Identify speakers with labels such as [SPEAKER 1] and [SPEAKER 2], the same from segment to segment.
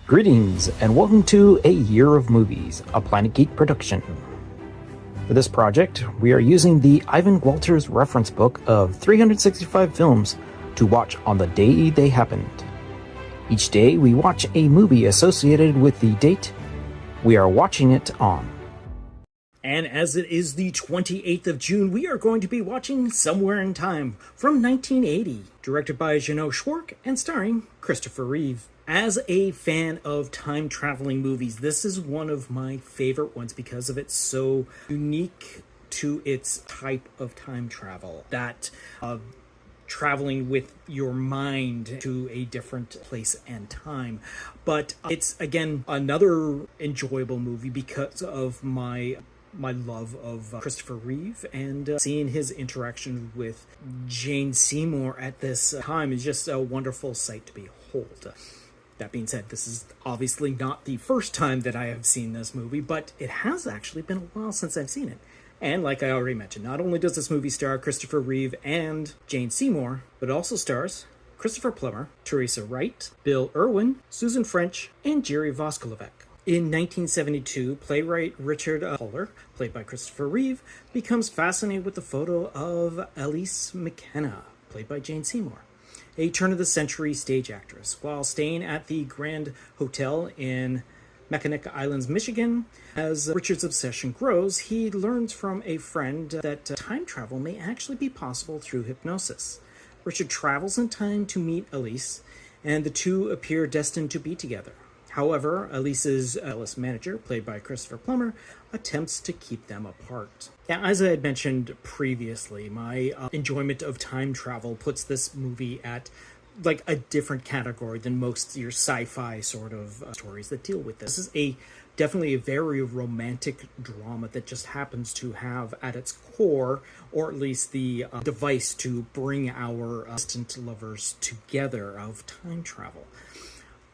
[SPEAKER 1] Greetings, and welcome to A Year of Movies, a Planet Geek production. For this project, we are using the Ivan Walters reference book of 365 films to watch on the day they happened. Each day, we watch a movie associated with the date we are watching it on. And as it is the 28th of June, we are going to be watching Somewhere in Time from 1980, directed by Jeannot Szwarc and starring Christopher Reeve. As a fan of time-traveling movies, this is one of my favorite ones because of it's so unique to its type of time travel. That traveling with your mind to a different place and time. But it's, again, another enjoyable movie because of my love of Christopher Reeve, and seeing his interaction with Jane Seymour at this time is just a wonderful sight to behold. That being said, this is obviously not the first time that I have seen this movie, but it has actually been a while since I've seen it. And like I already mentioned, not only does this movie star Christopher Reeve and Jane Seymour, but it also stars Christopher Plummer, Teresa Wright, Bill Irwin, Susan French, and Jerry Voskolevec. In 1972, playwright Richard Huller, played by Christopher Reeve, becomes fascinated with the photo of Elise McKenna, played by Jane Seymour, a turn-of-the-century stage actress. While staying at the Grand Hotel in Mackinac Islands, Michigan, as Richard's obsession grows, he learns from a friend that time travel may actually be possible through hypnosis. Richard travels in time to meet Elise, and the two appear destined to be together. However, Elise's jealous manager, played by Christopher Plummer, attempts to keep them apart. Now, as I had mentioned previously, my enjoyment of time travel puts this movie at like a different category than most your sci-fi sort of stories that deal with this. This is definitely a very romantic drama that just happens to have at its core, or at least the device to bring our distant lovers together, of time travel.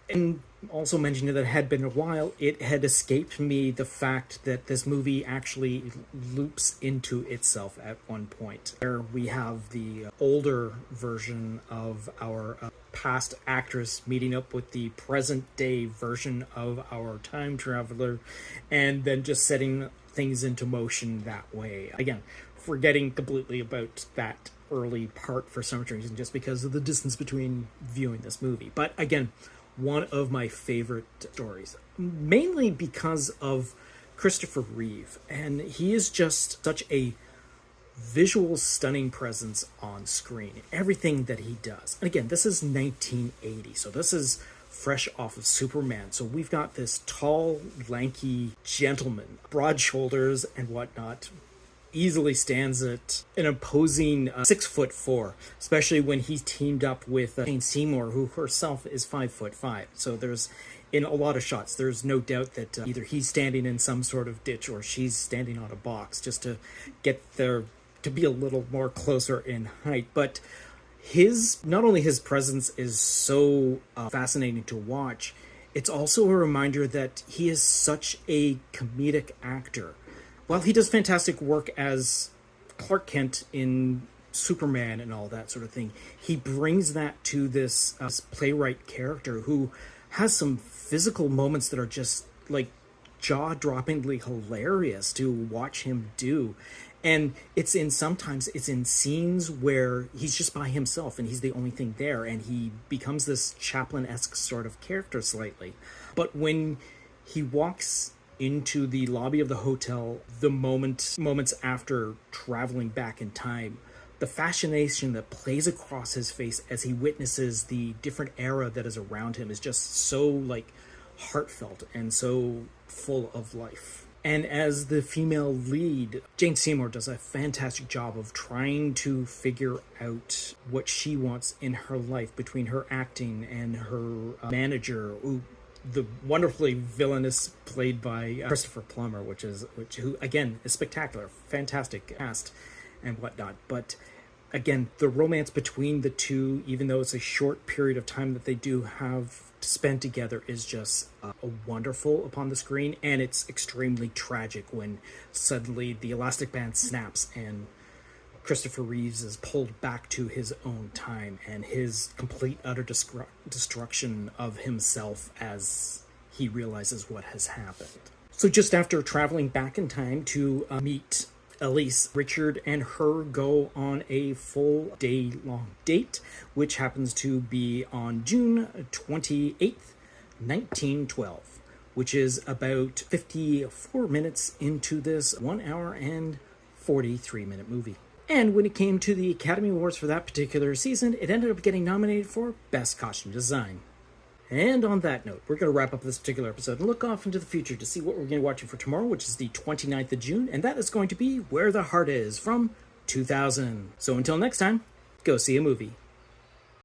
[SPEAKER 1] And also mentioning that it had been a while, it had escaped me the fact that this movie actually loops into itself at one point. There we have the older version of our past actress meeting up with the present day version of our time traveler, and then just setting things into motion that way. Again, forgetting completely about that early part for some reason, just because of the distance between viewing this movie. But again, one of my favorite stories, mainly because of Christopher Reeve, and he is just such a visual stunning presence on screen. Everything that he does, and again, this is 1980, so this is fresh off of Superman, so we've got this tall, lanky gentleman, broad shoulders and whatnot, easily stands at an imposing 6'4", especially when he's teamed up with Jane Seymour, who herself is 5'5". So there's, in a lot of shots, there's no doubt that either he's standing in some sort of ditch or she's standing on a box, just to get there to be a little more closer in height. But not only his presence is so fascinating to watch, it's also a reminder that he is such a comedic actor. While he does fantastic work as Clark Kent in Superman and all that sort of thing, he brings that to this playwright character who has some physical moments that are just like jaw-droppingly hilarious to watch him do. And sometimes it's in scenes where he's just by himself and he's the only thing there, and he becomes this Chaplin-esque sort of character slightly. But when he walks into the lobby of the hotel, the moments after traveling back in time, the fascination that plays across his face as he witnesses the different era that is around him is just so like heartfelt and so full of life. And as the female lead, Jane Seymour does a fantastic job of trying to figure out what she wants in her life between her acting and her manager, the wonderfully villainous, played by Christopher Plummer, who again is spectacular, fantastic cast and whatnot. But again, the romance between the two, even though it's a short period of time that they do have to spend together, is just wonderful upon the screen, and it's extremely tragic when suddenly the elastic band snaps and Christopher Reeves is pulled back to his own time, and his complete utter destruction of himself as he realizes what has happened. So just after traveling back in time to meet Elise, Richard and her go on a full day-long date, which happens to be on June 28th, 1912, which is about 54 minutes into this 1 hour and 43-minute movie. And when it came to the Academy Awards for that particular season, it ended up getting nominated for Best Costume Design. And on that note, we're going to wrap up this particular episode and look off into the future to see what we're going to be watching for tomorrow, which is the 29th of June, and that is going to be Where the Heart Is from 2000. So until next time, go see a movie.